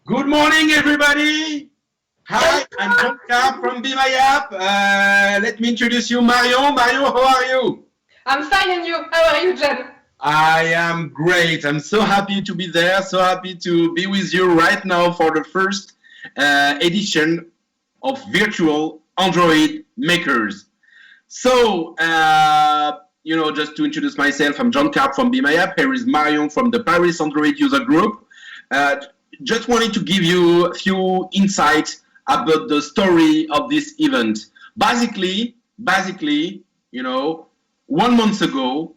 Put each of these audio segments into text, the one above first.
Good morning, everybody. Hi, I'm John Carp from Be My App. Let me introduce you, Marion. Marion, how are you? I'm fine, and you? How are you, John? I am great. I'm so happy to be there. So happy to be with you right now for the first edition of Virtual Android Makers. So, just to introduce myself, I'm John Carp from Be My App. Here is Marion from the Paris Android User Group. Just wanted to give you a few insights about the story of this event. Basically, 1 month ago,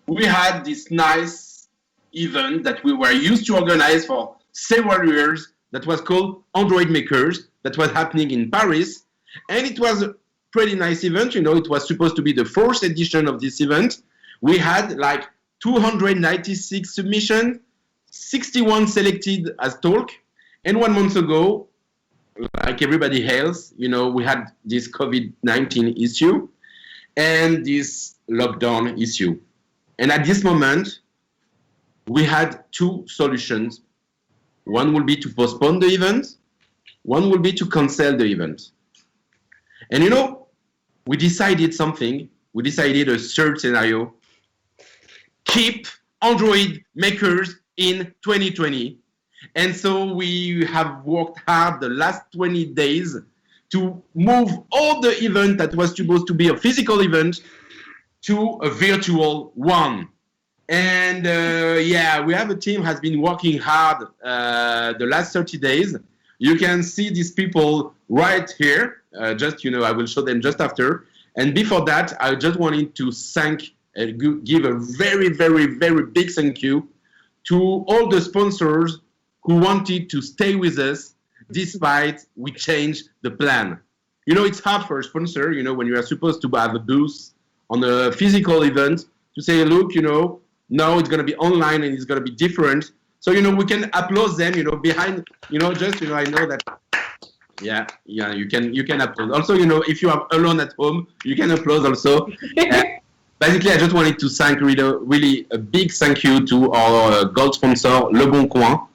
we had this nice event that we were used to organize for several years that was called Android Makers, that was happening in Paris. And it was a pretty nice event. It was supposed to be the fourth edition of this event. We had like 296 submissions, 61 selected as talk. And 1 month ago, like everybody else, we had this COVID-19 issue and this lockdown issue. And at this moment, we had two solutions. One will be to postpone the event. One will be to cancel the event. And we decided something. We decided a third scenario. Keep Android Makers in 2020. And so we have worked hard the last 20 days to move all the event that was supposed to be a physical event to a virtual one. And we have a team has been working hard the last 30 days. You can see these people right here. I will show them just after. And before that, I just wanted to give a very, very, very big thank you to all the sponsors who wanted to stay with us despite we changed the plan. It's hard for a sponsor, when you are supposed to have a booth on a physical event to say, look, now it's going to be online and it's going to be different. So, we can applaud them, behind, I know that, you can applaud. Also, if you are alone at home, you can applaud also. Basically, I just wanted to thank really a big thank you to our gold sponsor, Le Bon Coin.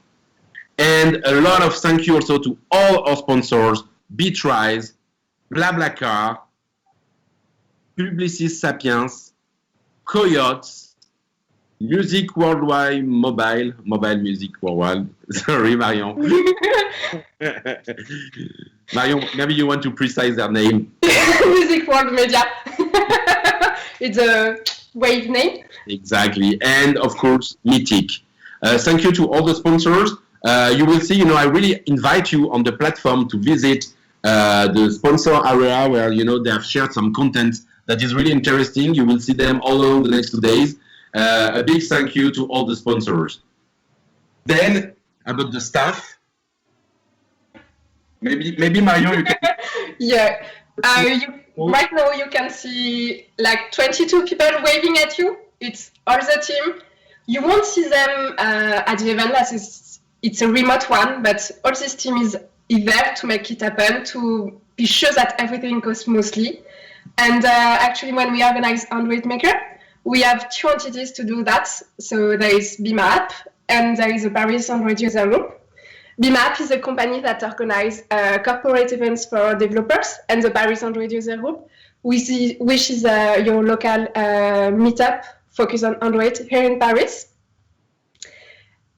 And a lot of thank you also to all our sponsors, Bitrise, BlaBlaCar, Publicis Sapiens, Coyotes, Music Worldwide Mobile Music Worldwide. Sorry, Marion. Marion, maybe you want to precise their name. Music World Media. It's a wave name. Exactly. And of course, Mythic. Thank you to all the sponsors. You will see, I really invite you on the platform to visit the sponsor area where, they have shared some content that is really interesting. You will see them all along the next 2 days. A big thank you to all the sponsors. Then, about the staff, maybe Marion, you can... Yeah. Right now you can see like 22 people waving at you. It's all the team. You won't see them at the event as it's a remote one, but all this team is there to make it happen, to be sure that everything goes smoothly. And actually, when we organize Android Maker, we have two entities to do that. So there is Be My App and there is a Paris Android User Group. Be My App is a company that organizes corporate events for developers, and the Paris Android User Group, which is your local meetup focused on Android here in Paris.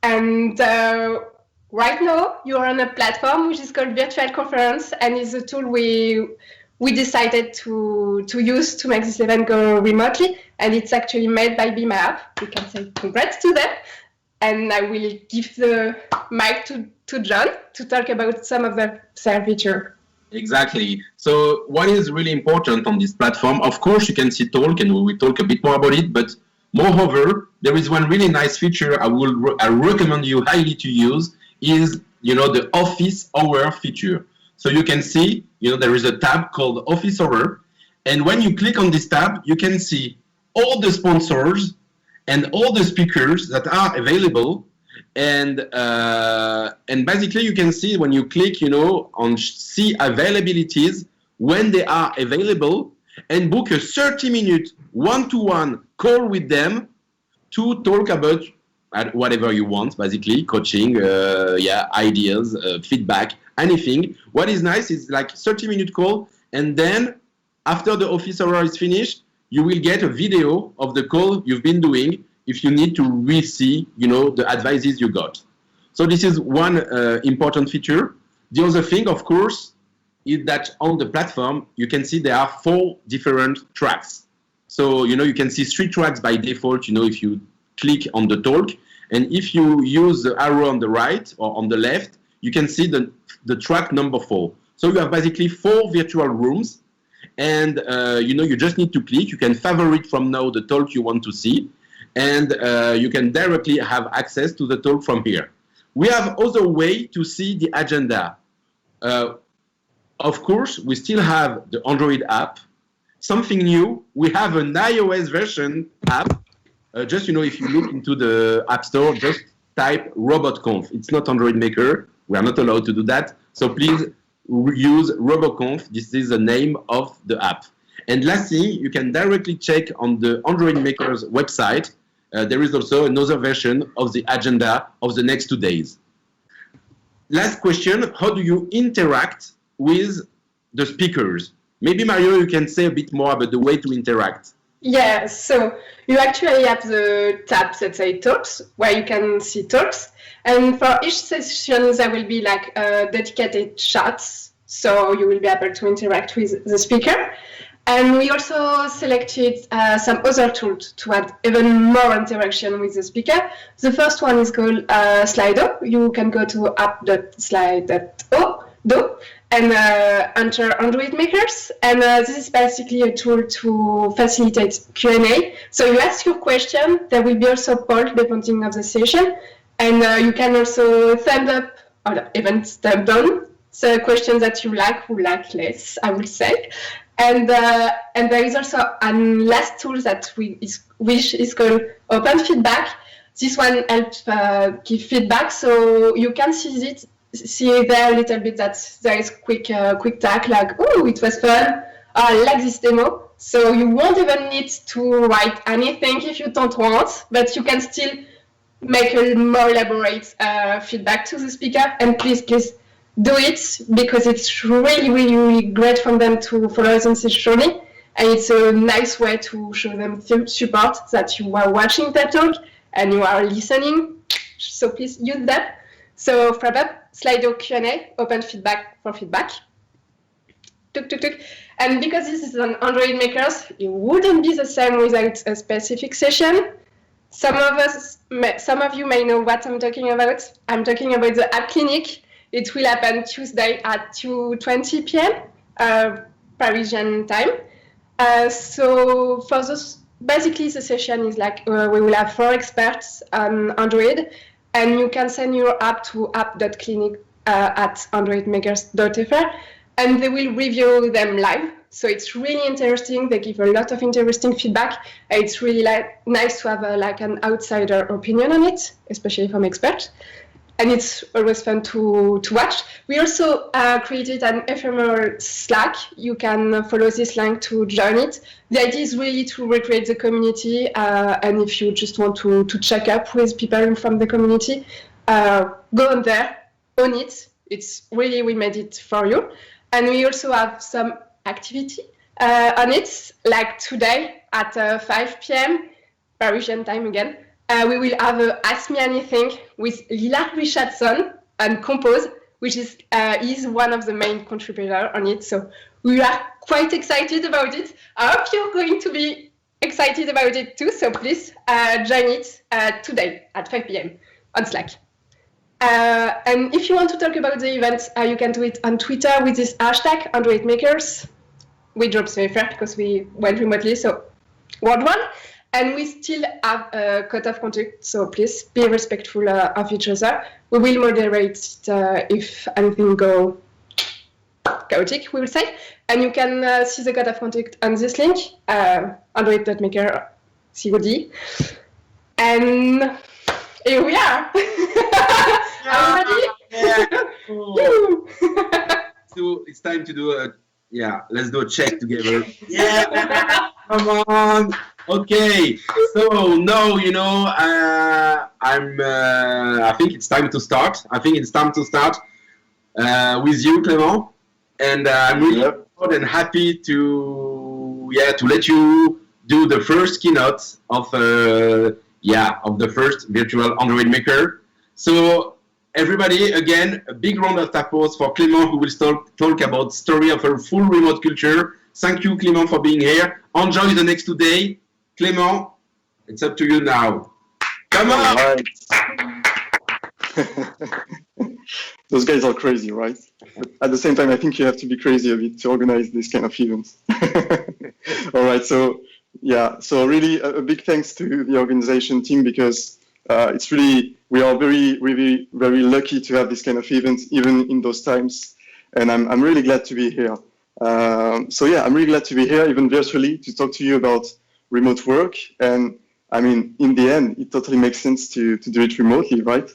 And right now, you're on a platform which is called Virtual Conference, and is a tool we decided to use to make this event go remotely. And it's actually made by Be My App. We can say congrats to them. And I will give the mic to John to talk about some of their features. Exactly. So what is really important on this platform, of course, you can see talk, and we will talk a bit more about it, but moreover, there is one really nice feature I recommend you highly to use is, the Office Hour feature. So you can see, there is a tab called Office Hour, and when you click on this tab, you can see all the sponsors and all the speakers that are available. And basically you can see when you click, on see availabilities, when they are available, and book a 30-minute one-to-one call with them to talk about at whatever you want, basically, coaching, ideas, feedback, anything. What is nice is like 30-minute call, and then after the office hour is finished, you will get a video of the call you've been doing if you need to re-see, the advices you got. So this is one important feature. The other thing, of course, is that on the platform, you can see there are 4 different tracks. So, you can see 3 tracks by default, if you click on the talk. And if you use the arrow on the right or on the left, you can see the track number 4. So you have basically 4 virtual rooms. And, you just need to click. You can favorite from now the talk you want to see. And you can directly have access to the talk from here. We have other way to see the agenda. Of course, we still have the Android app. Something new, we have an iOS version app. Just, if you look into the App Store, just type RobotConf. It's not Android Maker. We are not allowed to do that. So please use RobotConf. This is the name of the app. And lastly, you can directly check on the Android Maker's website. There is also another version of the agenda of the next 2 days. Last question, how do you interact with the speakers? Maybe, Mario, you can say a bit more about the way to interact. Yeah, so you actually have the tab that says talks, where you can see talks. And for each session, there will be like dedicated chats. So you will be able to interact with the speaker. And we also selected some other tools to add even more interaction with the speaker. The first one is called Slido. You can go to app.slido and enter Android Makers. And this is basically a tool to facilitate Q&A. So you ask your question, there will be also poll depending on the session. And you can also thumb up or even thumb down the questions that you like or like less, I would say. And there is also a last tool that which is called Open Feedback. This one helps give feedback, so you can see there a little bit that there is quick tag like, oh, it was fun, I like this demo. So you won't even need to write anything if you don't want, but you can still make a more elaborate feedback to the speaker. And please do it, because it's really, really, really great for them to follow this journey. And it's a nice way to show them support that you are watching that talk and you are listening. So please use that. So wrap up, Slido Q&A, Open Feedback for feedback. Tuk, tuk, tuk. And because this is an Android Makers, it wouldn't be the same without a specific session. Some of you may know what I'm talking about. I'm talking about the App Clinic. It will happen Tuesday at 2:20 p.m. Parisian time. So for those, basically the session is like we will have 4 experts on Android, and you can send your app to app.clinic@androidmakers.fr, and they will review them live. So it's really interesting. They give a lot of interesting feedback. It's really nice to have an outsider opinion on it, especially from experts. And it's always fun to watch. We also created an ephemeral Slack. You can follow this link to join it. The idea is really to recreate the community. And if you just want to check up with people from the community, go on there, own it. It's really, we made it for you. And we also have some activity on it, like today at 5 p.m. Parisian time again. We will have Ask Me Anything with Lila Richardson and Compose, which is one of the main contributors on it. So we are quite excited about it. I hope you're going to be excited about it too. So please join it today at 5 p.m. on Slack. And if you want to talk about the event, you can do it on Twitter with this hashtag Android Makers. We dropped Safer because we went remotely, so word one. And we still have a code of conduct, so please be respectful of each other. We will moderate if anything go chaotic, we will say. And you can see the code of conduct on this link, android.maker COD. And here we are. Are you ready? Yeah. So it's time to do let's do a check together. Yeah, come on. Okay, so now I think it's time to start. I think it's time to start with you, Clément, and I'm really Yep. proud and happy to let you do the first keynote of the first virtual Android maker. So everybody, again, a big round of applause for Clément, who will talk about story of a full remote culture. Thank you, Clément, for being here. Enjoy the next 2 days. Clément, it's up to you now. Come All on! right. Those guys are crazy, right? But at the same time, I think you have to be crazy a bit to organize this kind of events. All right, so yeah, so really a big thanks to the organization team because it's really, we are very lucky to have this kind of events even in those times. And I'm really glad to be here. So yeah, I'm really glad to be here, even virtually, to talk to you about remote work. And I mean, in the end, it totally makes sense to do it remotely, right?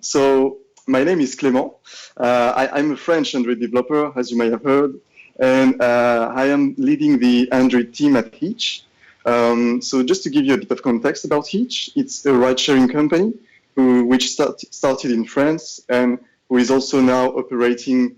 So my name is Clément. I'm a French Android developer, as you may have heard, and I am leading the Android team at Hitch. So just to give you a bit of context about Hitch, it's a ride-sharing company which started in France and who is also now operating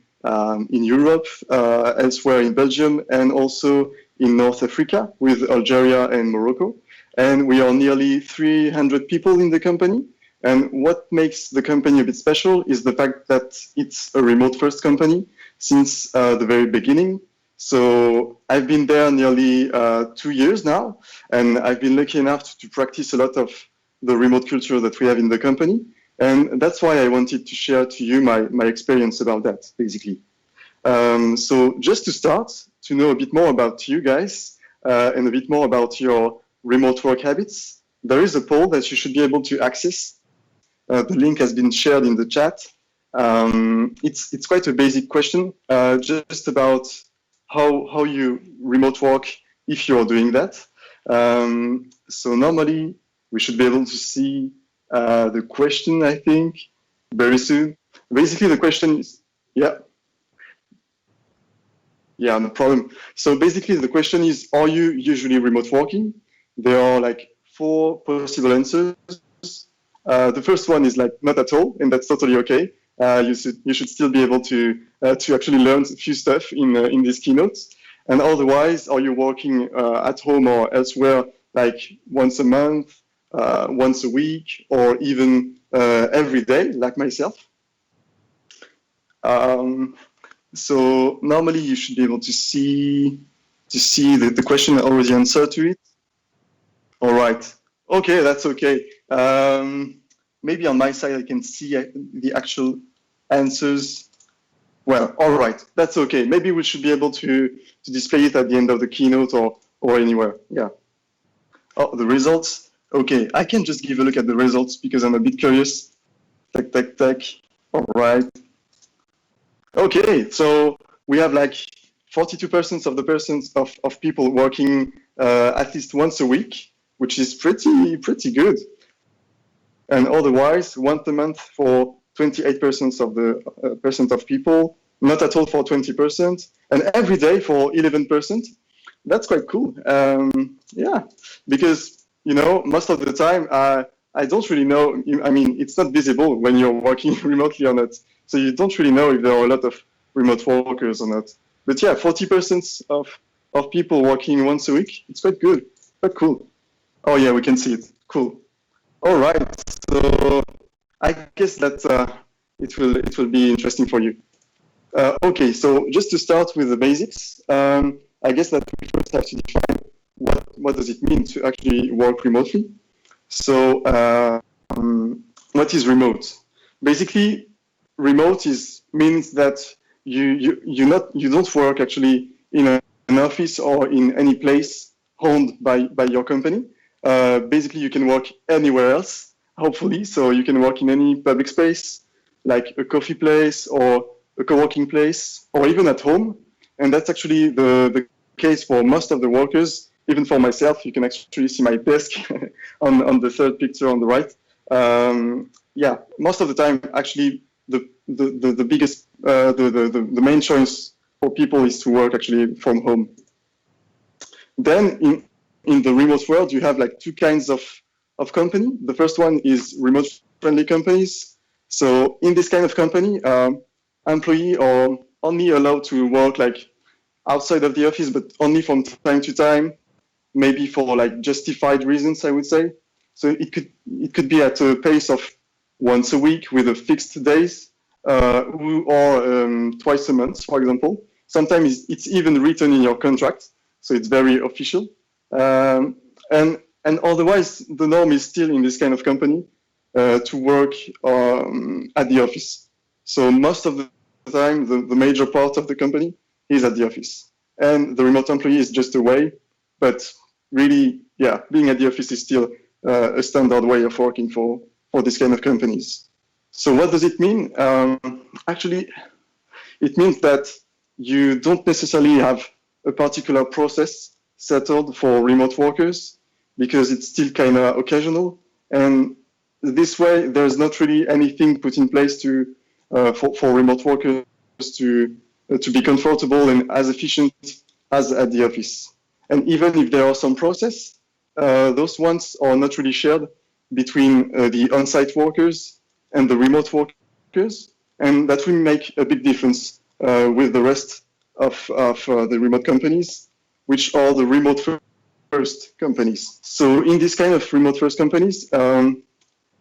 in Europe, elsewhere in Belgium, and also in North Africa with Algeria and Morocco. And we are nearly 300 people in the company. And what makes the company a bit special is the fact that it's a remote-first company since the very beginning. So I've been there nearly 2 years now, and I've been lucky enough to practice a lot of the remote culture that we have in the company. And that's why I wanted to share to you my experience about that, basically. So just to start, to know a bit more about you guys and a bit more about your remote work habits, there is a poll that you should be able to access. The link has been shared in the chat. It's quite a basic question, just about how you remote work if you are doing that. So normally we should be able to see the question, I think, very soon. Basically, the question is, yeah, no problem. So basically, the question is, are you usually remote working? There are like 4 possible answers. The first one is like not at all, and that's totally okay. You should still be able to actually learn a few stuff in these keynotes. And otherwise, are you working at home or elsewhere, like once a month, once a week, or even every day, like myself? So normally you should be able to see the question. I already answered to it. All right. Okay, that's okay. Maybe on my side I can see the actual answers. Well, all right, that's okay. Maybe we should be able to display it at the end of the keynote or anywhere. Yeah. Oh, the results. Okay, I can just give a look at the results because I'm a bit curious. Tac. All right. Okay, so we have like 42% of the of people working at least once a week, which is pretty good. And otherwise, once a month for 28% of the percent of people, not at all for 20%, and every day for 11%. That's quite cool. Yeah, because most of the time I don't really know. I mean, it's not visible when you're working remotely or not, so you don't really know if there are a lot of remote workers or not. But yeah, 40% of people working once a week. It's quite good, quite cool. Oh yeah, we can see it. Cool. All right. So I guess that it will be interesting for you. Okay, so just to start with the basics, I guess that we first have to define what does it mean to actually work remotely. So what is remote? Basically, remote means that you don't work actually in an office or in any place owned by your company. Basically, you can work anywhere else, hopefully. So you can work in any public space, like a coffee place or a co-working place, or even at home. And that's actually the case for most of the workers. Even for myself, you can actually see my desk on the third picture on the right. Yeah, most of the time, actually, the biggest, the main choice for people is to work actually from home. Then in the remote world, you have like two kinds of company. The first one is remote friendly companies. So in this kind of company, employees are only allowed to work like outside of the office, but only from time to time, maybe for like justified reasons, I would say. So it could be at a pace of once a week with a fixed days, or twice a month, for example. Sometimes it's even written in your contract, so it's very official. And otherwise, the norm is still in this kind of company to work at the office. So most of the time, the major part of the company is at the office. And the remote employee is just a way, but really, yeah, being at the office is still a standard way of working for this kind of companies. So what does it mean? Actually, it means that you don't necessarily have a particular process settled for remote workers because it's still kind of occasional. And this way, there's not really anything put in place to for remote workers to be comfortable and as efficient as at the office. And even if there are some process, those ones are not really shared between the on-site workers and the remote workers, and that will make a big difference with the rest of the remote companies, which are the remote first companies. So in this kind of remote first companies,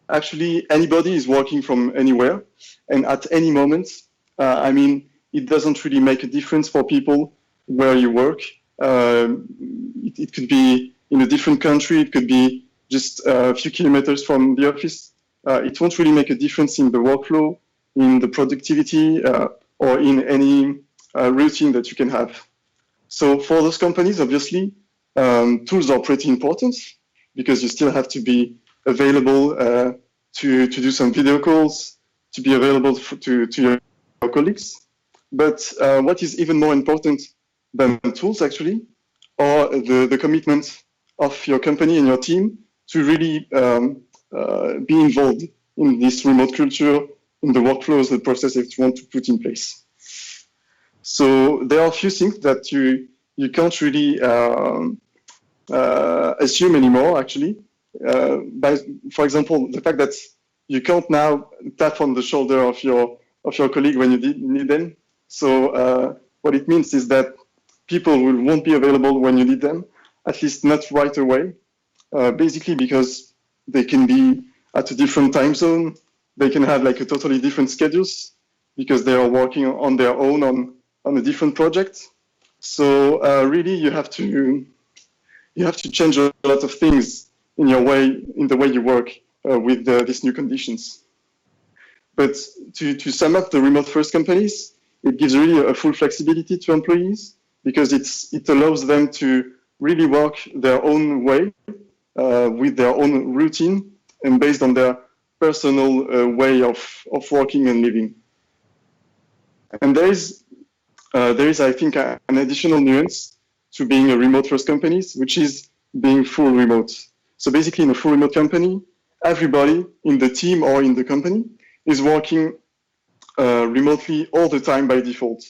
actually anybody is working from anywhere and at any moment. I mean, it doesn't really make a difference for people where you work. It could be in a different country, it could be just a few kilometers from the office. It won't really make a difference in the workflow, in the productivity, or in any routine that you can have. So for those companies, obviously, tools are pretty important because you still have to be available to do some video calls, to be available to your colleagues. But what is even more important than tools actually are the commitment of your company and your team to really be involved in this remote culture, in the workflows, the processes that you want to put in place. So there are a few things that you can't really assume anymore, actually. For example, the fact that you can't now tap on the shoulder of your colleague when you need them. So what it means is that people won't be available when you need them, at least not right away, basically because they can be at a different time zone. They can have like a totally different schedules because they are working on their own on a different project. So really, you have to change a lot of things in the way you work with these new conditions. But to sum up the remote first companies, it gives really a full flexibility to employees because it allows them to really work their own way with their own routine and based on their personal way of working and living. And there is, I think, an additional nuance to being a remote first companies, which is being full remote. So basically in a full remote company, everybody in the team or in the company is working remotely all the time by default.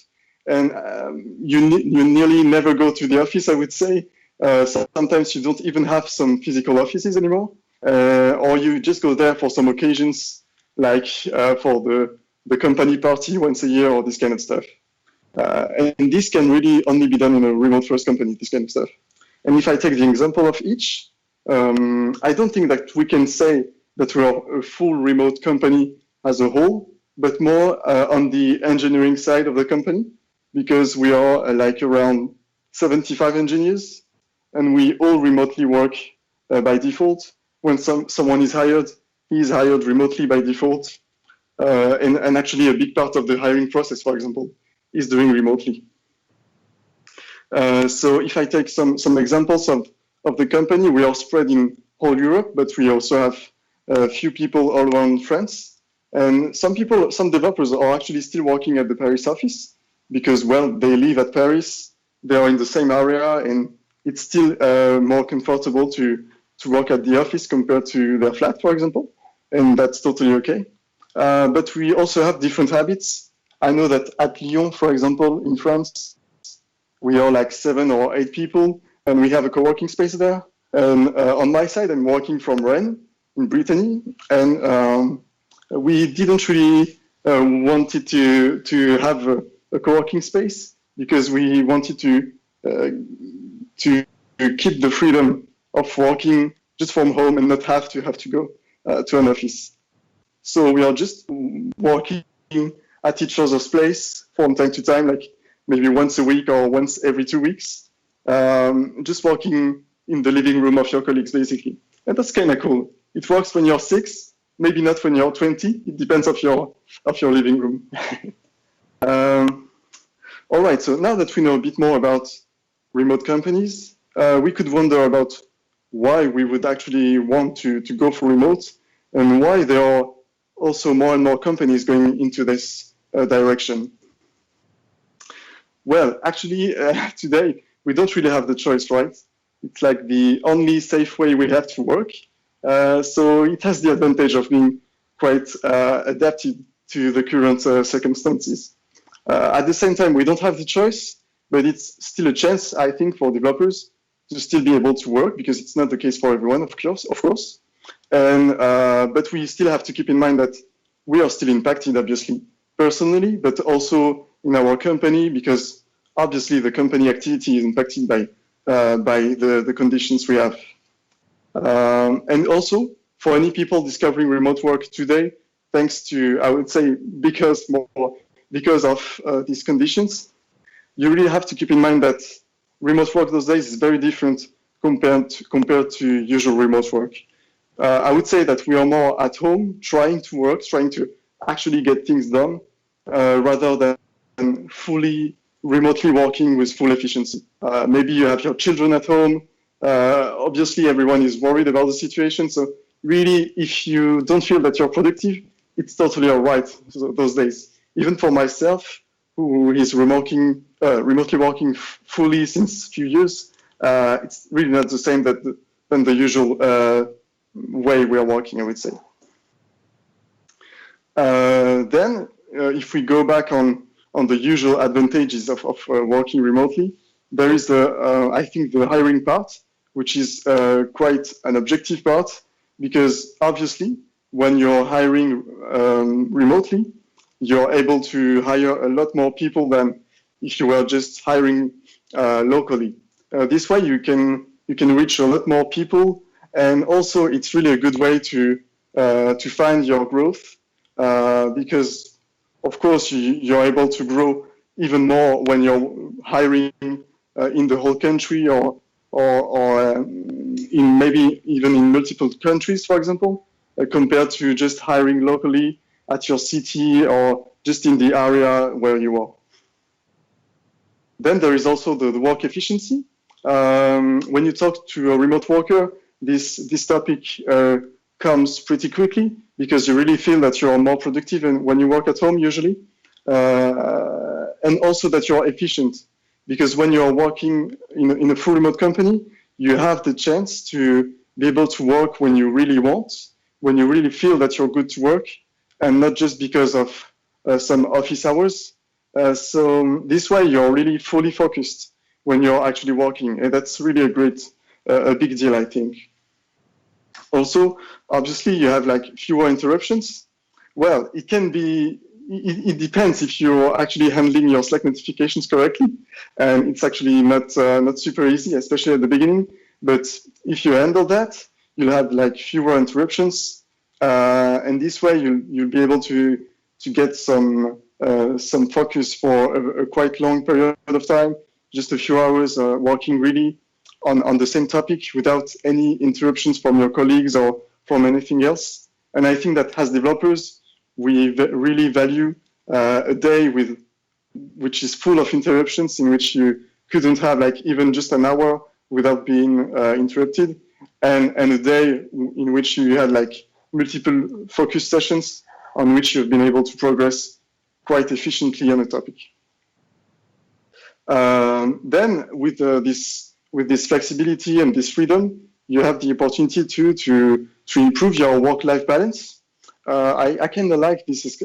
And you nearly never go to the office, I would say. Sometimes you don't even have some physical offices anymore, or you just go there for some occasions, like for the company party once a year or this kind of stuff. And this can really only be done in a remote first company, this kind of stuff. And if I take the example of each, I don't think that we can say that we are a full remote company as a whole, but more on the engineering side of the company, because we are like around 75 engineers, and we all remotely work by default. When someone is hired, he is hired remotely by default. And actually a big part of the hiring process, for example, is doing remotely. So if I take some examples of the company, we are spread in whole Europe, but we also have a few people all around France. And some developers are actually still working at the Paris office because, well, they live at Paris, they are in the same area, and it's still more comfortable to work at the office compared to their flat, for example. And that's totally okay. But we also have different habits. I know that at Lyon, for example, in France, we are like 7 or 8 people and we have a co-working space there. And on my side, I'm working from Rennes in Brittany, and we didn't really wanted to have a co-working space because we wanted to keep the freedom of working just from home and not have to go to an office. So we are just working at each other's place from time to time, like maybe once a week or once every 2 weeks, just working in the living room of your colleagues, basically. And that's kind of cool. It works when you're 6, maybe not when you're 20. It depends of your living room. All right, so now that we know a bit more about remote companies, we could wonder about why we would actually want to go for remote and why there are also more and more companies going into this direction. Well, actually, today, we don't really have the choice, right? It's like the only safe way we have to work. So it has the advantage of being quite adapted to the current circumstances. At the same time, we don't have the choice, but it's still a chance, I think, for developers to still be able to work, because it's not the case for everyone, of course. And but we still have to keep in mind that we are still impacted, obviously, personally, but also in our company, because obviously the company activity is impacted by the conditions we have. And also, for any people discovering remote work today, thanks to, I would say, because of these conditions, you really have to keep in mind that remote work those days is very different compared to usual remote work. I would say that we are more at home, trying to actually get things done, rather than fully remotely working with full efficiency. Maybe you have your children at home. Obviously, everyone is worried about the situation. So really, if you don't feel that you're productive, it's totally all right those days. Even for myself, who is remotely working fully since a few years, it's really not the same than the usual way we are working, I would say. Then, if we go back on the usual advantages of working remotely, there is I think the hiring part, which is quite an objective part, because obviously when you're hiring remotely, you're able to hire a lot more people than if you were just hiring locally. This way you can reach a lot more people, and also it's really a good way to find your growth, because of course you're able to grow even more when you're hiring in the whole country, or in maybe even in multiple countries, for example, compared to just hiring locally at your city or just in the area where you are. Then there is also the work efficiency. When you talk to a remote worker, this topic comes pretty quickly, because you really feel that you're more productive when you work at home usually, and also that you're efficient, because when you're working in a full remote company, you have the chance to be able to work when you really want, when you really feel that you're good to work, and not just because of some office hours. So this way you're really fully focused when you're actually working, and that's really a big deal, I think. Also, obviously, you have like fewer interruptions. Well, it can be, it depends if you're actually handling your Slack notifications correctly, and it's actually not super easy, especially at the beginning. But if you handle that, you'll have like fewer interruptions, and this way you'll be able to get some focus for a quite long period of time, just a few hours working really on the same topic without any interruptions from your colleagues or from anything else. And I think that as developers, we really value a day which is full of interruptions, in which you couldn't have like even just an hour without being interrupted, and a day in which you had like multiple focus sessions on which you've been able to progress quite efficiently on a topic. Then with this flexibility and this freedom, you have the opportunity to improve your work-life balance. I kind of like this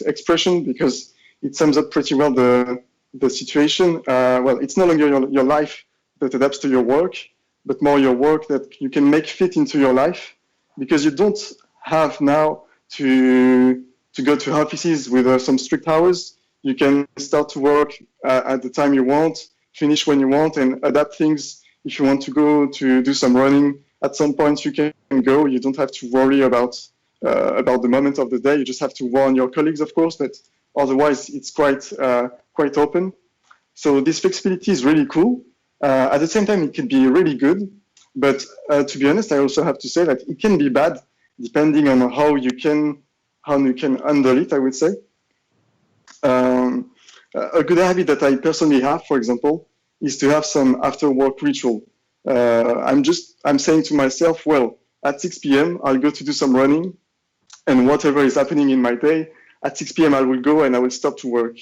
expression because it sums up pretty well the situation. Well, it's no longer your life that adapts to your work, but more your work that you can make fit into your life, because you don't have now to go to offices with some strict hours. You can start to work at the time you want, finish when you want, and adapt things. If you want to go to do some running, at some point you can go. You don't have to worry about the moment of the day. You just have to warn your colleagues, of course, but otherwise it's quite open. So this flexibility is really cool. At the same time, it can be really good. But to be honest, I also have to say that it can be bad depending on how you can handle it, I would say. A good habit that I personally have, for example, is to have some after-work ritual. I'm saying to myself, well, at 6 p.m. I'll go to do some running, and whatever is happening in my day, at 6 p.m. I will go and I will stop to work.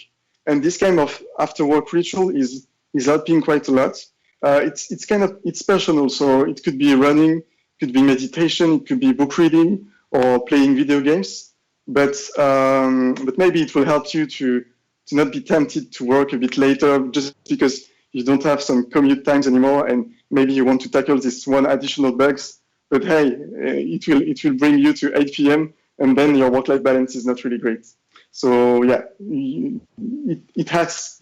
And this kind of after-work ritual is helping quite a lot. It's personal, so it could be running, it could be meditation, it could be book reading or playing video games. But maybe it will help you to not be tempted to work a bit later just because you don't have some commute times anymore, and maybe you want to tackle this one additional bugs. But hey, it will bring you to 8 p.m. and then your work-life balance is not really great. So yeah, it has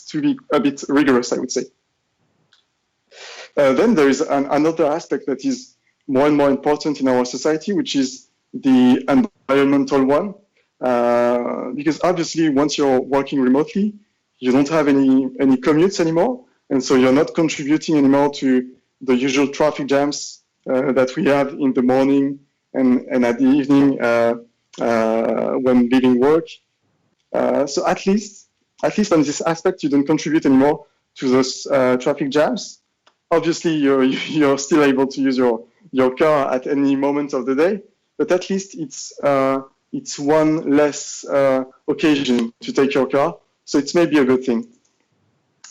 to be a bit rigorous, I would say. Then there is another aspect that is more and more important in our society, which is the environmental one. Because obviously, once you're working remotely, you don't have any commutes anymore, and so you're not contributing anymore to the usual traffic jams that we have in the morning and at the evening when leaving work. So at least on this aspect, you don't contribute anymore to those traffic jams. Obviously, you're still able to use your car at any moment of the day, but at least it's one less occasion to take your car. So it's maybe a good thing.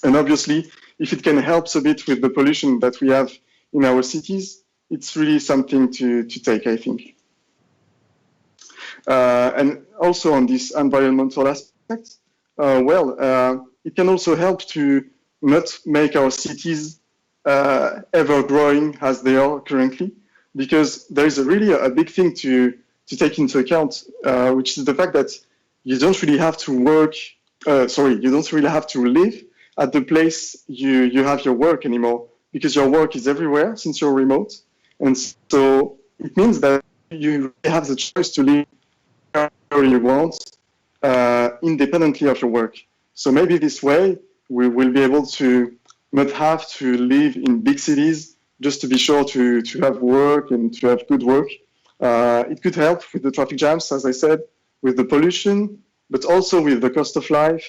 And obviously, if it can help a bit with the pollution that we have in our cities, it's really something to take, I think. And also on this environmental aspect, it can also help to not make our cities ever growing as they are currently, because there is really a big thing to take into account, which is the fact that you don't really have to you don't really have to live at the place you have your work anymore, because your work is everywhere since you're remote. And so it means that you have the choice to live wherever you want, independently of your work. So maybe this way we will be able to not have to live in big cities just to be sure to have work and to have good work. It could help with the traffic jams, as I said, with the pollution, but also with the cost of life.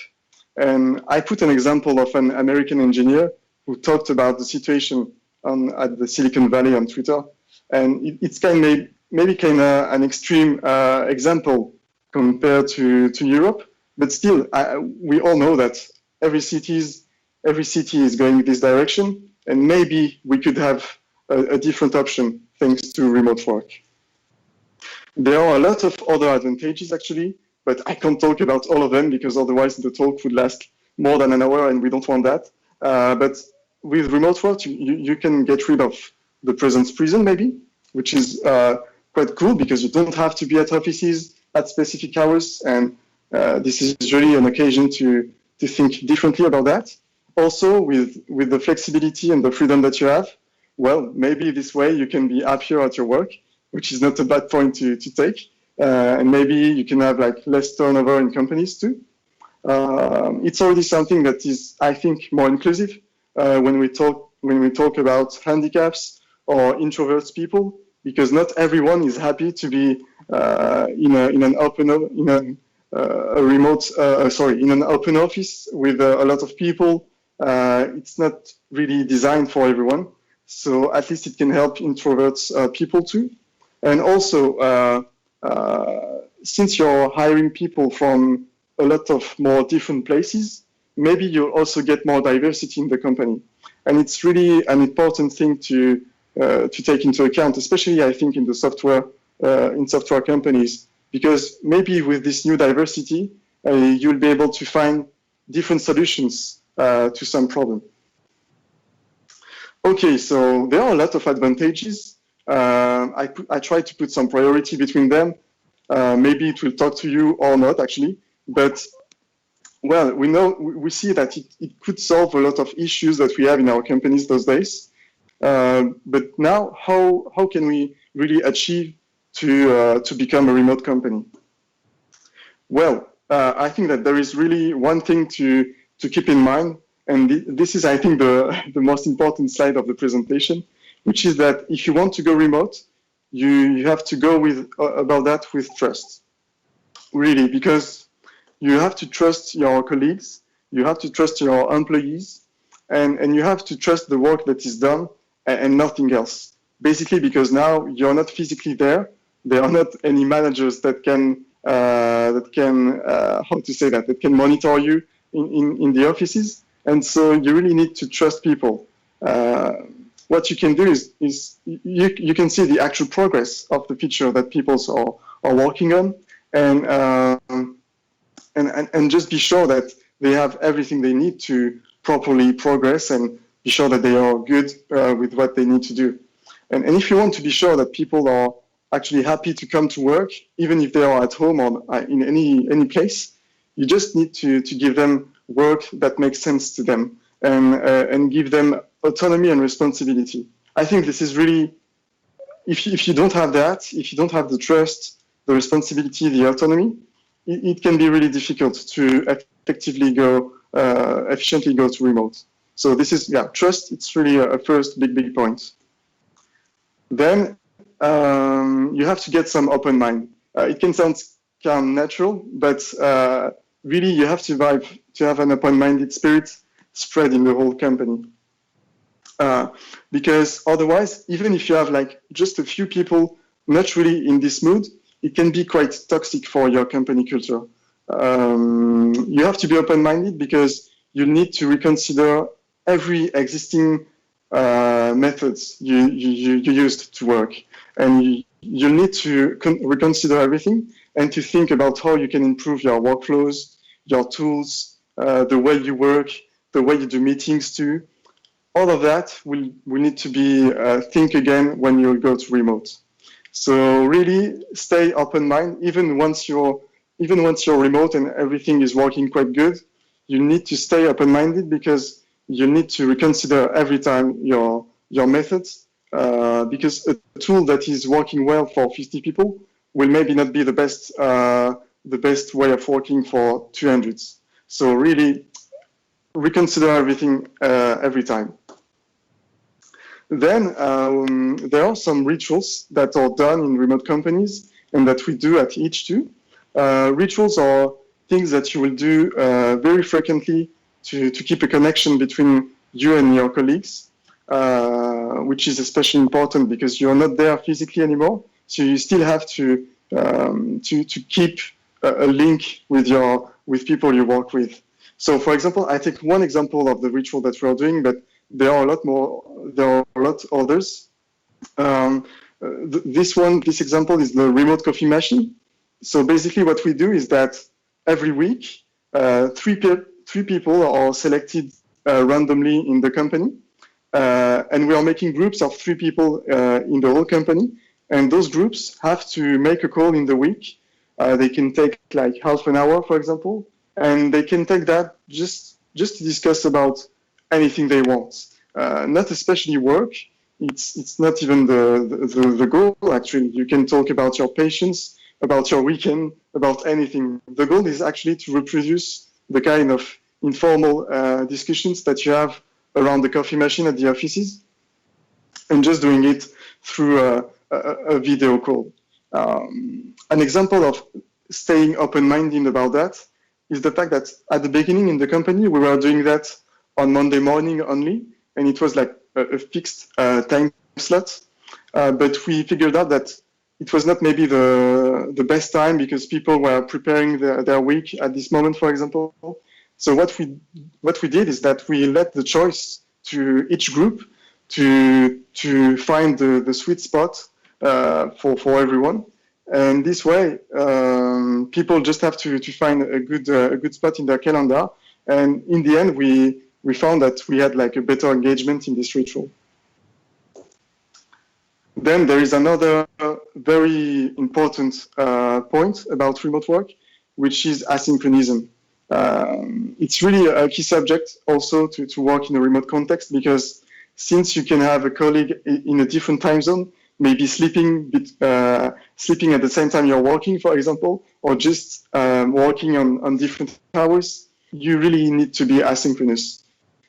And I put an example of an American engineer who talked about the situation at the Silicon Valley on Twitter. And it's maybe an extreme example compared to Europe, but still, we all know that every city is going this direction, and maybe we could have a different option thanks to remote work. There are a lot of other advantages actually, but I can't talk about all of them because otherwise the talk would last more than an hour and we don't want that. But with remote work, you can get rid of the presence prison maybe, which is quite cool because you don't have to be at offices at specific hours, and this is really an occasion to think differently about that. Also with the flexibility and the freedom that you have, well, maybe this way you can be happier at your work, which is not a bad point to take. And maybe you can have like less turnover in companies too. It's already something that is, I think, more inclusive when we talk about handicaps or introverts people, because not everyone is happy to be in an open office with a lot of people. It's not really designed for everyone. So at least it can help introverts people too. And also, since you're hiring people from a lot of more different places, maybe you'll also get more diversity in the company. And it's really an important thing to take into account, especially I think in the software companies, because maybe with this new diversity, you'll be able to find different solutions to some problem. Okay, so there are a lot of advantages. I try to put some priority between them. Maybe it will talk to you or not, actually. But, well, we see that it could solve a lot of issues that we have in our companies those days. But now, how can we really achieve to become a remote company? Well, I think that there is really one thing to keep in mind, and this is, I think, the most important slide of the presentation, which is that if you want to go remote, you have to go about that with trust, really, because you have to trust your colleagues, you have to trust your employees, and you have to trust the work that is done and nothing else. Basically, because now you're not physically there, there are not any managers that can monitor you in the offices, and so you really need to trust people. What you can do is you can see the actual progress of the feature that people are working on, and just be sure that they have everything they need to properly progress and be sure that they are good with what they need to do. And if you want to be sure that people are actually happy to come to work, even if they are at home or in any place, you just need to give them work that makes sense to them and give them autonomy and responsibility. I think this is really, if you don't have that, if you don't have the trust, the responsibility, the autonomy, it can be really difficult to effectively efficiently go to remote. So this is, trust, it's really a first big point. Then you have to get some open mind. It can sound kind of natural, but really you have to have an open-minded spirit spread in the whole company. Because otherwise, even if you have like just a few people not really in this mood, it can be quite toxic for your company culture. You have to be open-minded because you need to reconsider every existing methods you used to work, and you need to reconsider everything and to think about how you can improve your workflows, your tools, the way you work, the way you do meetings too. All of that will need to be think again when you go to remote. So really stay open-minded, even once you're remote and everything is working quite good. You need to stay open-minded because you need to reconsider every time your methods, because a tool that is working well for 50 people will maybe not be the best way of working for 200. So really reconsider everything every time. Then there are some rituals that are done in remote companies and that we do at H2. Rituals are things that you will do very frequently to keep a connection between you and your colleagues, which is especially important because you're not there physically anymore. So you still have to keep a link with people you work with. So, for example, I take one example of the ritual that we are doing, but there are a lot more. There are a lot others. This example is the remote coffee machine. So basically, what we do is that every week, three people are selected randomly in the company, and we are making groups of 3 people in the whole company. And those groups have to make a call in the week. They can take like half an hour, for example, and they can take that just to discuss about anything they want. Not especially work. It's not even the goal, actually. You can talk about your patients, about your weekend, about anything. The goal is actually to reproduce the kind of informal discussions that you have around the coffee machine at the offices, and just doing it through a video call. An example of staying open-minded about that is the fact that at the beginning in the company, we were doing that on Monday morning only, and it was like a fixed time slot. But we figured out that it was not maybe the best time because people were preparing their week at this moment, for example. So what we did is that we let the choice to each group to find the sweet spot for everyone. And this way, people just have to find a good spot in their calendar. And in the end, we found that we had like a better engagement in this ritual. Then there is another very important point about remote work, which is asynchronism. It's really a key subject also to work in a remote context, because since you can have a colleague in a different time zone, maybe sleeping at the same time you're working, for example, or just working on different hours, you really need to be asynchronous.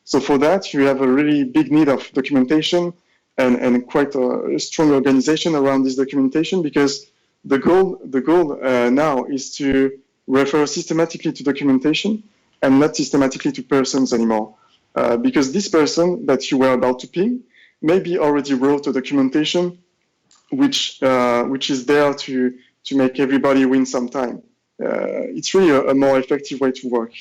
So for that, you have a really big need of documentation and quite a strong organization around this documentation, because the goal now is to refer systematically to documentation and not systematically to persons anymore. Because this person that you were about to ping maybe already wrote a documentation which is there to make everybody win some time. It's really a more effective way to work.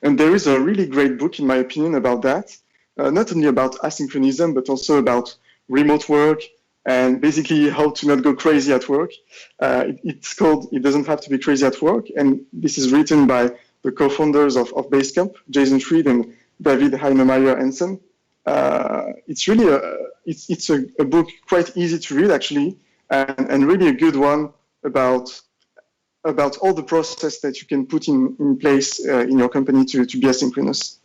And there is a really great book, in my opinion, about that. Not only about asynchronism, but also about remote work and basically how to not go crazy at work. It's called It Doesn't Have to Be Crazy at Work. And this is written by the co-founders of Basecamp, Jason Fried and David Heinemeier-Hansen. It's really a book quite easy to read, actually, and really a good one about all the process that you can put in place in your company to be asynchronous.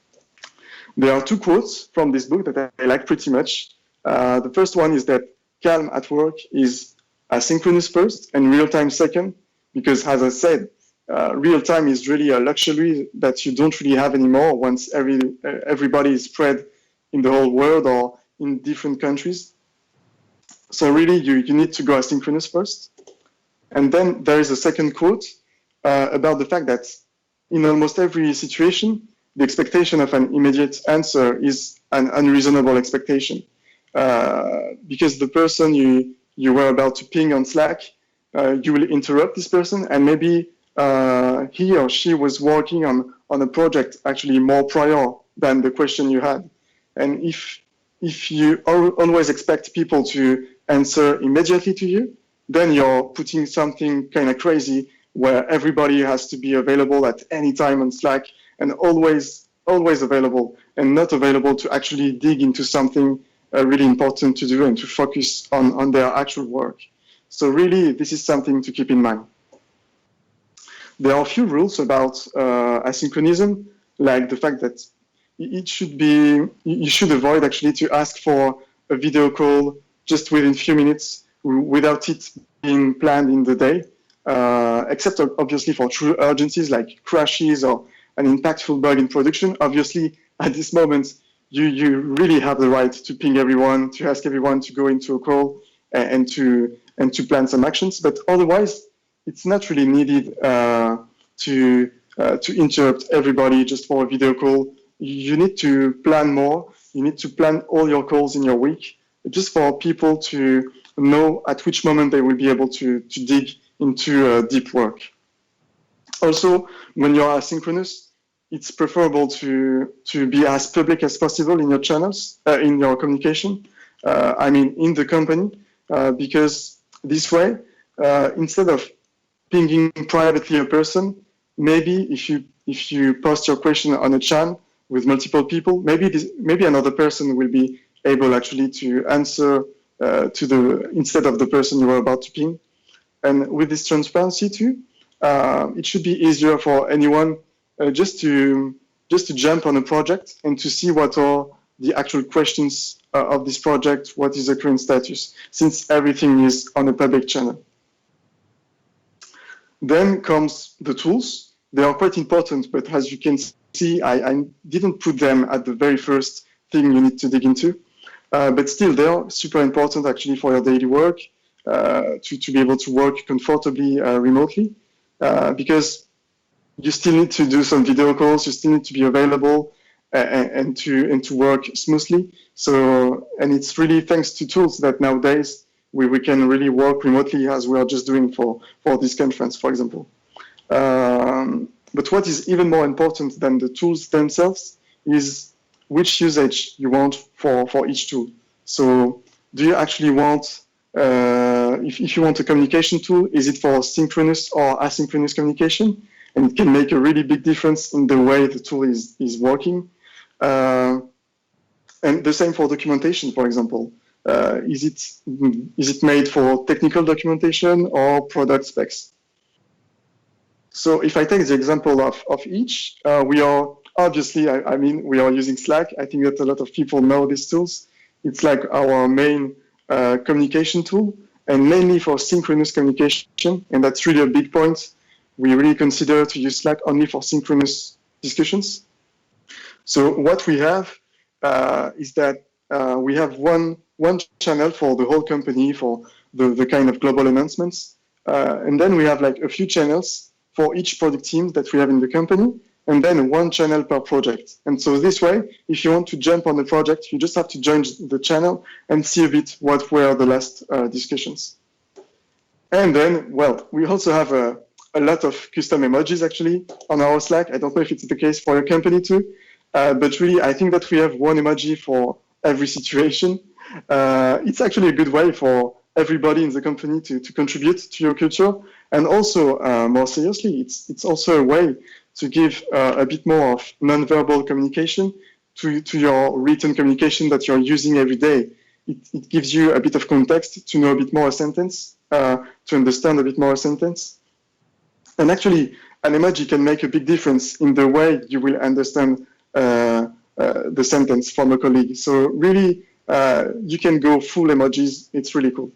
There are two quotes from this book that I like pretty much. The first one is that calm at work is asynchronous first and real-time second, because as I said, real-time is really a luxury that you don't really have anymore once everybody is spread in the whole world or in different countries. So really, you need to go asynchronous first. And then there is a second quote about the fact that in almost every situation, the expectation of an immediate answer is an unreasonable expectation. Because the person you were about to ping on Slack, you will interrupt this person, and maybe he or she was working on a project actually more prior than the question you had. And if you always expect people to answer immediately to you, then you're putting something kind of crazy where everybody has to be available at any time on Slack and always available, and not available to actually dig into something really important to do and to focus on their actual work. So really, this is something to keep in mind. There are a few rules about asynchronism, like the fact that you should avoid actually to ask for a video call just within a few minutes without it being planned in the day, except obviously for true urgencies like crashes or an impactful bug in production. Obviously, at this moment, you really have the right to ping everyone, to ask everyone to go into a call and to plan some actions. But otherwise, it's not really needed to interrupt everybody just for a video call. You need to plan more. You need to plan all your calls in your week, just for people to know at which moment they will be able to dig into deep work. Also, when you're asynchronous, it's preferable to be as public as possible in your channels, in your communication, in the company, because this way, instead of pinging privately a person, maybe if you post your question on a channel with multiple people, maybe another person will be able actually to answer instead of the person you were about to ping. And with this transparency too, it should be easier for anyone just to jump on a project and to see what are the actual questions of this project, what is the current status, since everything is on a public channel. Then comes the tools. They are quite important, but as you can see, I didn't put them at the very first thing you need to dig into. But still, they are super important actually for your daily work, to be able to work comfortably remotely, because you still need to do some video calls, you still need to be available and to work smoothly. So, and it's really thanks to tools that nowadays we can really work remotely, as we are just doing for this conference, for example. But what is even more important than the tools themselves is which usage you want for each tool. So do you actually want, if you want a communication tool, is it for synchronous or asynchronous communication? And it can make a really big difference in the way the tool is working. And the same for documentation, for example. is it made for technical documentation or product specs? So if I take the example of each, we are obviously, I mean, we are using Slack. I think that a lot of people know these tools. It's like our main communication tool, and mainly for synchronous communication. And that's really a big point. We really consider to use Slack only for synchronous discussions. So what we have is that we have one channel for the whole company for the kind of global announcements. And then we have like a few channels for each product team that we have in the company, and then one channel per project. And so this way, if you want to jump on the project, you just have to join the channel and see a bit what were the last discussions. And then, well, we also have a lot of custom emojis actually on our Slack. I don't know if it's the case for your company too, but really, I think that we have one emoji for every situation. It's actually a good way for everybody in the company to contribute to your culture. And also, more seriously, it's also a way to give a bit more of non-verbal communication to your written communication that you're using every day. It gives you a bit of context to know a bit more a sentence, to understand a bit more a sentence. And actually, an emoji can make a big difference in the way you will understand the sentence from a colleague. So really, you can go full emojis. It's really cool.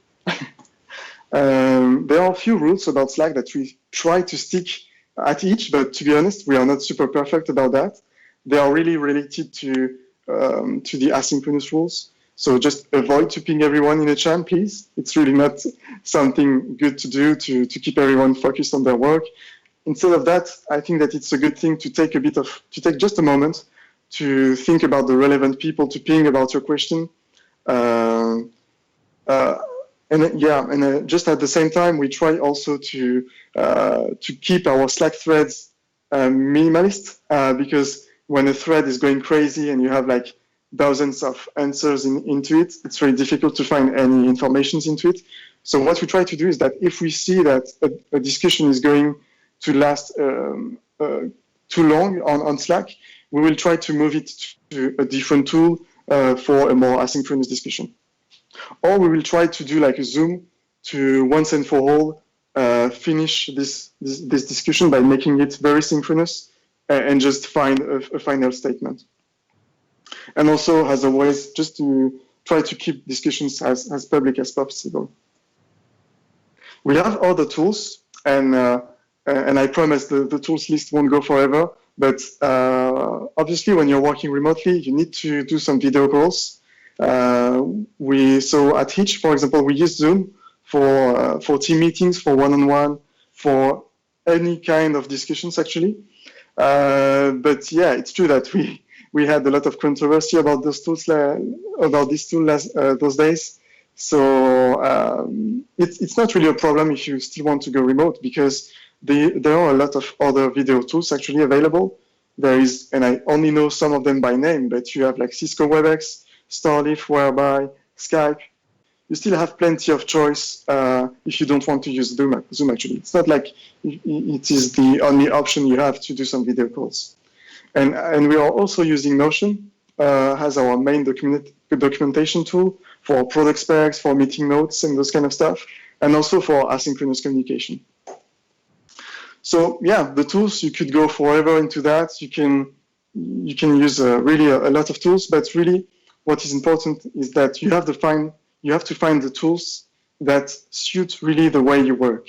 There are a few rules about Slack that we try to stick at each, but to be honest, we are not super perfect about that. They are really related to the asynchronous rules. So just avoid to ping everyone in a chat, please. It's really not something good to do to keep everyone focused on their work. Instead of that, I think that it's a good thing to take just a moment to think about the relevant people to ping about your question. Just at the same time, we try also to keep our Slack threads minimalist, because when a thread is going crazy and you have like dozens of answers into it, it's very difficult to find any information into it. So what we try to do is that if we see that a discussion is going to last too long on Slack, we will try to move it to a different tool for a more asynchronous discussion. Or we will try to do like a Zoom to once and for all finish this discussion by making it very synchronous and just find a final statement. And also, as always, just to try to keep discussions as public as possible. We have other tools, and I promise the tools list won't go forever, but obviously when you're working remotely, you need to do some video calls. So at Hitch, for example, we use Zoom for team meetings, for one-on-one, for any kind of discussions actually. But yeah, it's true that we had a lot of controversy about those tools, about this tool those days. So it's not really a problem if you still want to go remote, because there are a lot of other video tools actually available. There is, and I only know some of them by name, but you have like Cisco WebEx, Starleaf, Whereby, Skype. You still have plenty of choice if you don't want to use Zoom actually. It's not like it is the only option you have to do some video calls. And we are also using Notion as our main documentation tool for product specs, for meeting notes and those kind of stuff, and also for asynchronous communication. So yeah, the tools, you could go forever into that. You can use really a lot of tools, but really what is important is that you have to find the tools that suit really the way you work.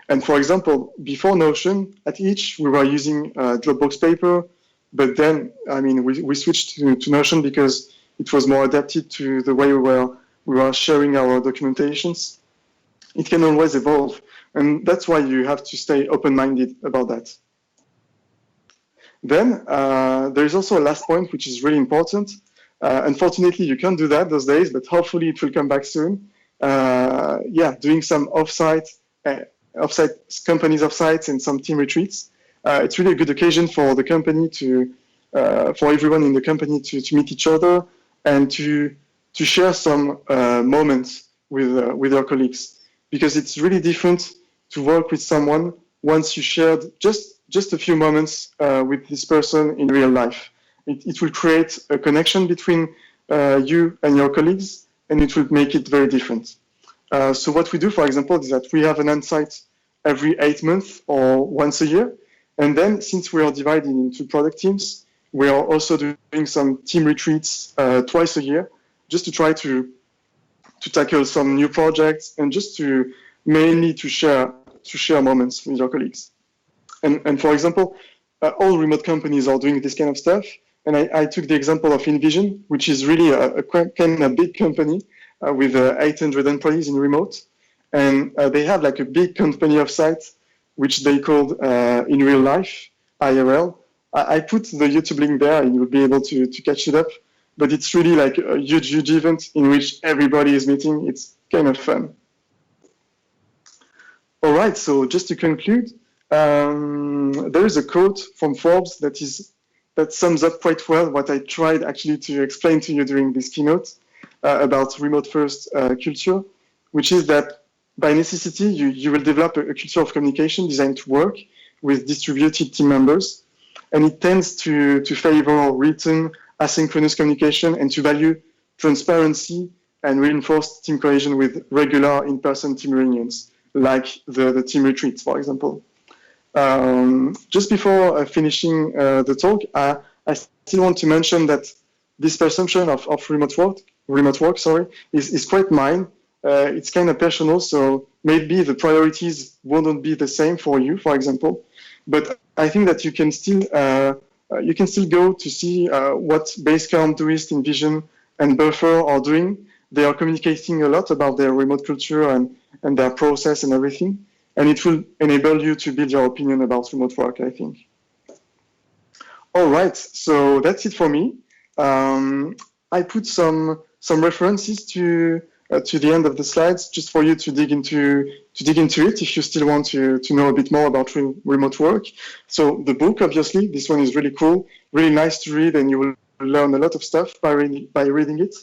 And for example, before Notion, at Hitch, we were using Dropbox Paper, but then, I mean, we switched to Notion because it was more adapted to the way we were sharing our documentations. It can always evolve, and that's why you have to stay open-minded about that. Then there is also a last point, which is really important. Unfortunately, you can't do that those days, but hopefully it will come back soon. Doing some offsite companies offsites and some team retreats. It's really a good occasion for the company for everyone in the company to meet each other and to share some moments with your colleagues, because it's really different to work with someone once you shared just a few moments with this person in real life. It will create a connection between you and your colleagues, and it will make it very different. So what we do, for example, is that we have an on-site every 8 months or once a year. And then since we are divided into product teams, we are also doing some team retreats twice a year, just to try to tackle some new projects and just to mainly to share moments with your colleagues. And for example, all remote companies are doing this kind of stuff. And I took the example of InVision, which is really a kind of big company with 800 employees in remote. And they have like a big company offsite, which they called in real life, IRL. I put the YouTube link there and you'll be able to catch it up. But it's really like a huge event in which everybody is meeting. It's kind of fun. All right, so just to conclude, there is a quote from Forbes that sums up quite well what I tried actually to explain to you during this keynote about remote first culture, which is that by necessity, you will develop a culture of communication designed to work with distributed team members. And it tends to favor written asynchronous communication and to value transparency and reinforce team cohesion with regular in-person team reunions, like the team retreats, for example. Just before finishing the talk, I still want to mention that this perception of remote work, is quite mine. It's kind of personal, so maybe the priorities won't be the same for you, for example. But I think that you can still go to see what Basecamp, Doist, InVision, and Buffer are doing. They are communicating a lot about their remote culture and their process and everything. And it will enable you to build your opinion about remote work, I think. All right, so that's it for me. I put some references to the end of the slides, just for you to dig into it if you still want to know a bit more about remote work. So the book, obviously, this one is really cool, really nice to read, and you will learn a lot of stuff by reading it.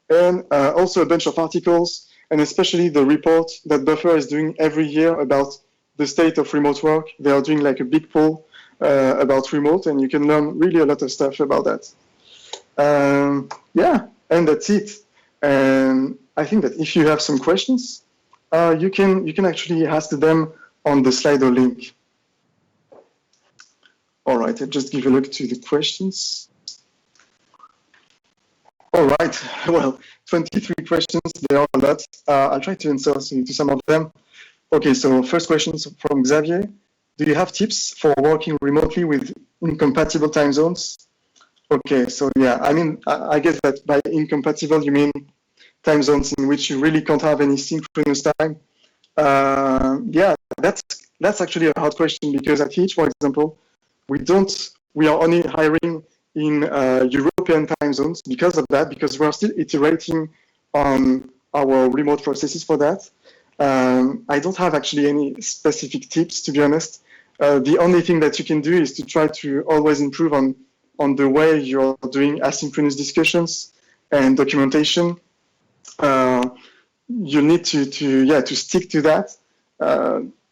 And also a bunch of articles, and especially the report that Buffer is doing every year about the state of remote work. They are doing like a big poll about remote, and you can learn really a lot of stuff about that. Yeah, and that's it. And I think that if you have some questions, you can actually ask them on the Slido link. All right, I'll just give a look to the questions. All right, well, 23 questions, there are a lot. I'll try to answer to some of them. Okay, so first question from Xavier. Do you have tips for working remotely with incompatible time zones? Okay, so yeah, I mean, I guess that by incompatible, you mean time zones in which you really can't have any synchronous time. Yeah, that's actually a hard question, because at Teach, for example, we are only hiring in European time zones because of that, because we're still iterating on our remote processes for that. I don't have actually any specific tips, to be honest. The only thing that you can do is to try to always improve on the way you're doing asynchronous discussions and documentation. You need to stick to that.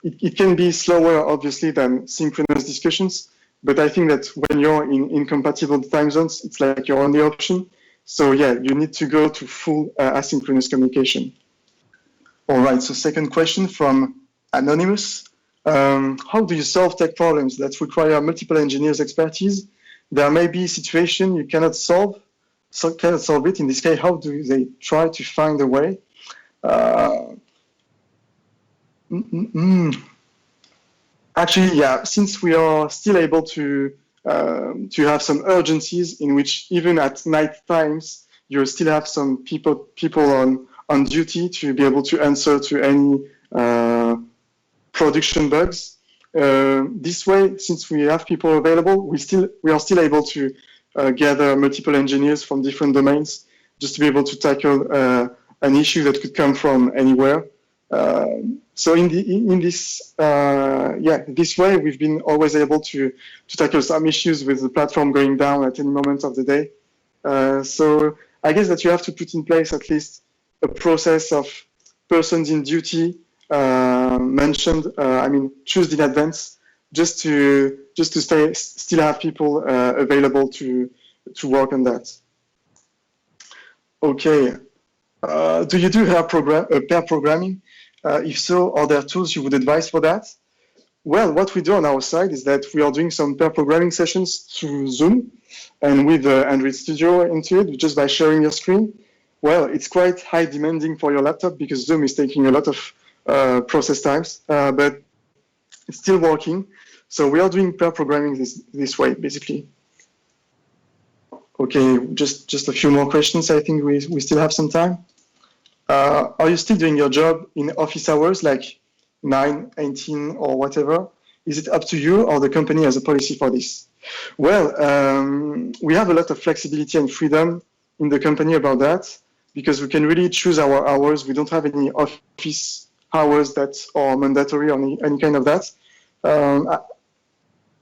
It can be slower, obviously, than synchronous discussions, but I think that when you're in incompatible time zones, it's like your only option. So yeah, you need to go to full asynchronous communication. All right, so second question from Anonymous. How do you solve tech problems that require multiple engineers' expertise? There may be a situation you cannot solve it. In this case, how do they try to find a way? Actually, yeah, since we are still able to have some urgencies in which even at night times, you still have some people on duty to be able to answer to any production bugs. This way, since we have people available, we are still able to gather multiple engineers from different domains just to be able to tackle an issue that could come from anywhere. So this way, we've been always able to tackle some issues with the platform going down at any moment of the day. So I guess that you have to put in place at least a process of persons in duty mentioned. I mean, choose in advance, just to still have people available to work on that. Okay. Do you do pair programming? If so, are there tools you would advise for that? Well, what we do on our side is that we are doing some pair programming sessions through Zoom and with Android Studio into it, just by sharing your screen. Well, it's quite high demanding for your laptop because Zoom is taking a lot of process times, but it's still working. So we are doing pair programming this way, basically. Okay, just a few more questions. I think we still have some time. Are you still doing your job in office hours, like 9, 18, or whatever? Is it up to you or the company has a policy for this? Well, we have a lot of flexibility and freedom in the company about that because we can really choose our hours. We don't have any office hours that are mandatory or any kind of that.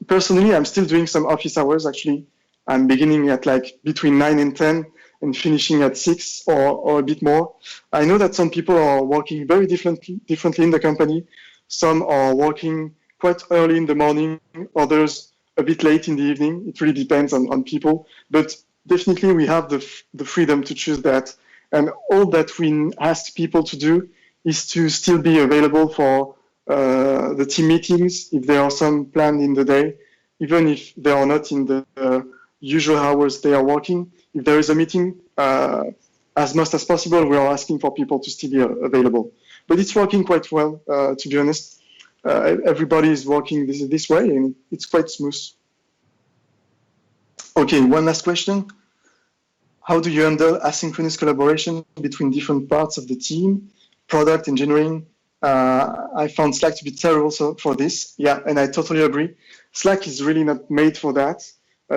Personally, I'm still doing some office hours, actually. I'm beginning at like between 9 and 10 and finishing at 6 or a bit more. I know that some people are working very differently in the company. Some are working quite early in the morning, others a bit late in the evening. It really depends on people, but definitely we have the freedom to choose that. And all that we ask people to do is to still be available for the team meetings, if there are some planned in the day, even if they are not in the usual hours they are working. If there is a meeting, as much as possible, we are asking for people to still be available. But it's working quite well, to be honest. Everybody is working this way, and it's quite smooth. Okay, one last question. How do you handle asynchronous collaboration between different parts of the team, product, engineering? I found Slack to be terrible for this. Yeah, and I totally agree. Slack is really not made for that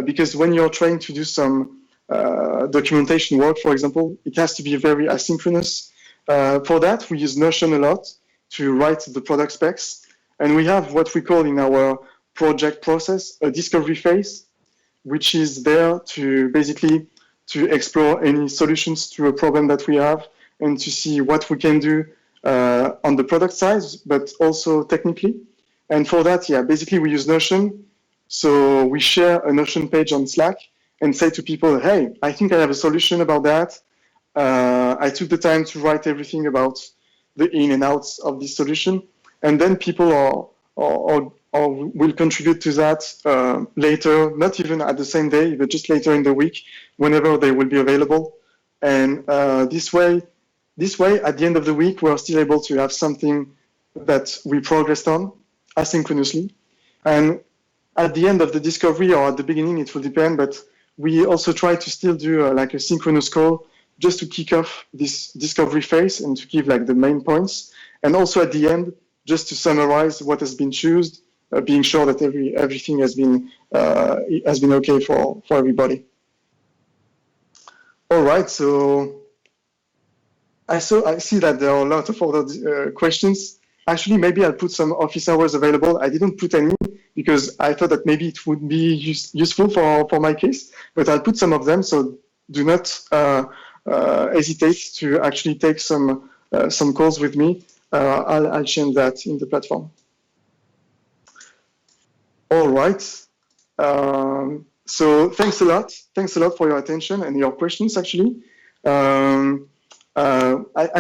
because when you're trying to do some documentation work, for example, it has to be very asynchronous. For that, we use Notion a lot to write the product specs. And we have what we call in our project process a discovery phase, which is there to basically to explore any solutions to a problem that we have and to see what we can do on the product side, but also technically. And for that, yeah, basically we use Notion. So we share a Notion page on Slack and say to people, hey, I think I have a solution about that. I took the time to write everything about the in and outs of this solution. And then people will contribute to that later, not even at the same day, but just later in the week, whenever they will be available. And this way, at the end of the week, we're still able to have something that we progressed on asynchronously. And at the end of the discovery or at the beginning, it will depend, but we also try to still do like a synchronous call just to kick off this discovery phase and to give like the main points. And also at the end, just to summarize what has been chosen, being sure that everything has been okay for everybody. All right, so I see that there are a lot of other questions. Actually, maybe I'll put some office hours available. I didn't put any because I thought that maybe it would be useful for my case, but I'll put some of them. So do not hesitate to actually take some calls with me. I'll change that in the platform. All right. So thanks a lot. Thanks a lot for your attention and your questions, actually. I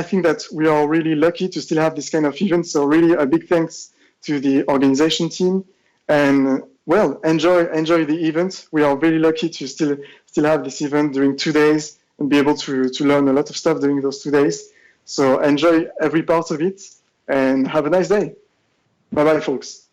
think that we are really lucky to still have this kind of event. So really a big thanks to the organization team. And well, enjoy the event. We are very lucky to still have this event during 2 days and be able to learn a lot of stuff during those 2 days. So enjoy every part of it and have a nice day. Bye-bye, folks.